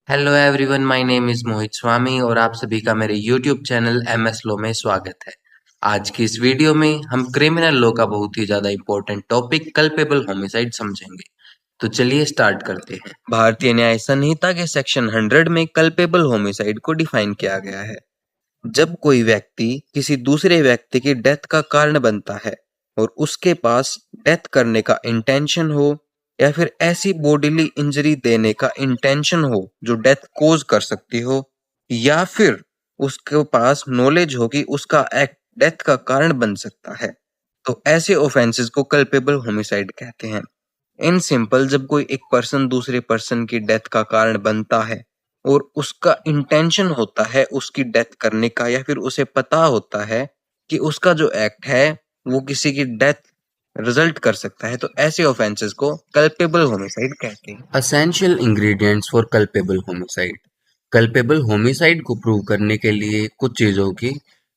Hello everyone, my name is Mohit Swami और आप सभी का मेरे यूट्यूब चैनल एमएस लो में स्वागत है। आज की इस वीडियो में हम क्रिमिनल लॉ का बहुत ही ज्यादा इंपॉर्टेंट टॉपिक कल्पेबल होमिसाइड समझेंगे। तो चलिए स्टार्ट करते हैं। भारतीय न्याय संहिता के सेक्शन 100 में कल्पेबल होमिसाइड को डिफाइन किया गया है। जब कोई व्यक्ति किसी दूसरे व्यक्ति की डेथ का कारण बनता है और उसके पास डेथ करने का इंटेंशन हो या फिर ऐसी बॉडीली इंजरी देने का इंटेंशन हो जो डेथ कोज कर सकती हो, या फिर उसके पास नॉलेज हो कि उसका एक्ट डेथ का कारण बन सकता है, तो ऐसे ऑफेंसेस को कल्पेबल होमिसाइड कहते हैं। इन सिंपल, जब कोई एक पर्सन दूसरे पर्सन की डेथ का कारण बनता है और उसका इंटेंशन होता है उसकी डेथ करने का, या फिर उसे पता होता है कि उसका जो एक्ट है वो किसी की डेथ रिजल्ट कर सकता है, तो ऐसे ऑफेंसेस को कल्पेबल होमिसाइड कहते हैं। Essential ingredients for culpable homicide. Culpable homicide को प्रूव करने के लिए कुछ चीजों की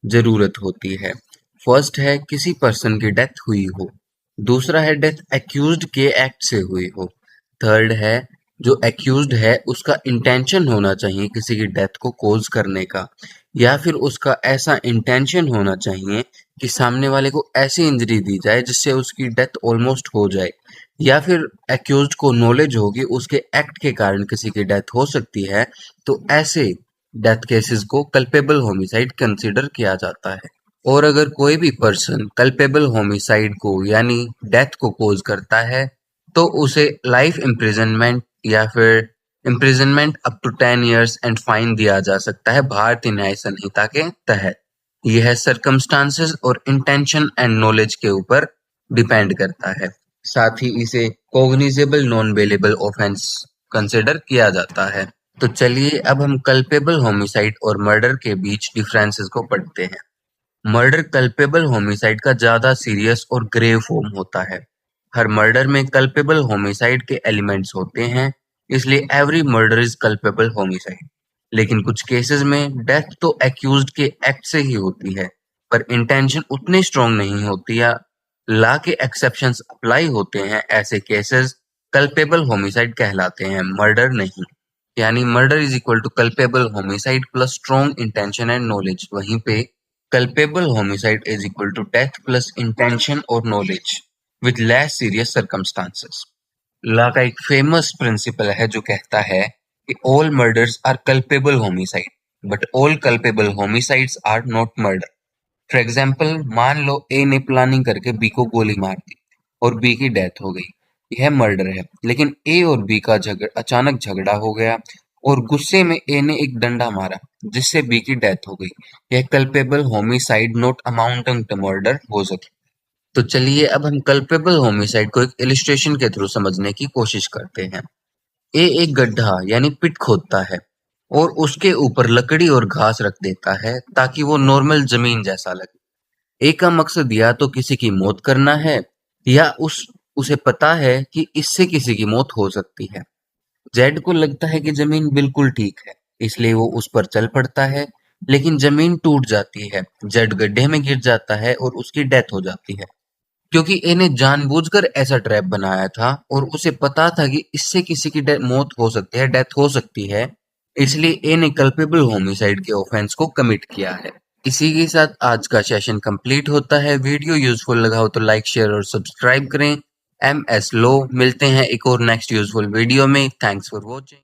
जरूरत होती है। फर्स्ट है किसी पर्सन की डेथ हुई हो। दूसरा है डेथ एक्यूज्ड के एक्ट से हुई हो। थर्ड है जो एक्यूज्ड है उसका इंटेंशन होना चाहिए किसी की डेथ को कोज करने का, या फिर उसका ऐसा इंटेंशन होना चाहिए कि सामने वाले को ऐसी इंजरी दी जाए जिससे उसकी डेथ ऑलमोस्ट हो जाए, या फिर एक्यूज्ड को नॉलेज होगी उसके एक्ट के कारण किसी की डेथ हो सकती है, तो ऐसे डेथ केसेस को कल्पेबल होमिसाइड कंसीडर किया जाता है। और अगर कोई भी पर्सन कल्पेबल होमिसाइड को यानी डेथ को कोज करता है तो उसे लाइफ इम्प्रिजनमेंट या फिर imprisonment up to 10 years and fine दिया जा सकता है भारतीय न्याय संहिता के तहत। यह सर्कमस्टांसेस और इंटेंशन एंड नॉलेज के ऊपर डिपेंड करता है। साथ ही इसे cognisable non bailable offence consider किया जाता है। तो चलिए अब हम कल्पेबल होमिसाइड और मर्डर के बीच डिफरेंसेस को पढ़ते हैं। मर्डर कल्पेबल होमिसाइड का ज्यादा सीरियस और ग्रेव फॉर्म होता है। हर मर्डर में कल्पेबल होमिसाइड के एलिमेंट्स होते हैं, इसलिए every murder is culpable homicide. लेकिन कुछ केसेस में डेथ तो एक्यूज्ड के एक्ट से ही होती है, पर इंटेंशन उतनी स्ट्रांग नहीं होती या लॉ के एक्सेप्शंस अप्लाई होते हैं। ऐसे केसेस कल्पेबल होमिसाइड कहलाते हैं, मर्डर नहीं। यानी murder is equal to culpable homicide plus strong intention and knowledge. वहीं पे culpable homicide is equal to death plus intention or knowledge with less serious circumstances। Law का एक फेमस प्रिंसिपल है जो कहता है कि all murders are culpable homicide but all culpable homicides are not murder। For example, मान लो ए ने planning करके बी को गोली मार दी और बी की डेथ हो गई, यह मर्डर है। लेकिन ए और बी का अचानक झगड़ा हो गया और गुस्से में ए ने एक डंडा मारा जिससे बी की डेथ हो गई। यह culpable homicide not amounting to murder हो सके। तो चलिए अब हम कल्पेबल होमिसाइड को एक इलिस्ट्रेशन के थ्रू समझने की कोशिश करते हैं। ए एक गड्ढा यानी पिट खोदता है और उसके ऊपर लकड़ी और घास रख देता है ताकि वो नॉर्मल जमीन जैसा लगे। ए का मकसद या तो किसी की मौत करना है या उसे पता है कि इससे किसी की मौत हो सकती है। जेड को लगता है कि जमीन बिल्कुल ठीक है, इसलिए वो उस पर चल पड़ता है, लेकिन जमीन टूट जाती है, जेड गड्ढे में गिर जाता है और उसकी डेथ हो जाती है। क्योंकि ए ने जानबूझकर ऐसा ट्रैप बनाया था और उसे पता था कि इससे किसी की मौत हो सकती है, डेथ हो सकती है, इसलिए ए ने कल्पेबल होमिसाइड के ऑफेंस को कमिट किया है। इसी के साथ आज का सेशन कंप्लीट होता है। वीडियो यूजफुल लगा हो तो लाइक, शेयर और सब्सक्राइब करें। एम एस लो मिलते हैं एक और नेक्स्ट यूजफुल वीडियो में। Thanks for watching.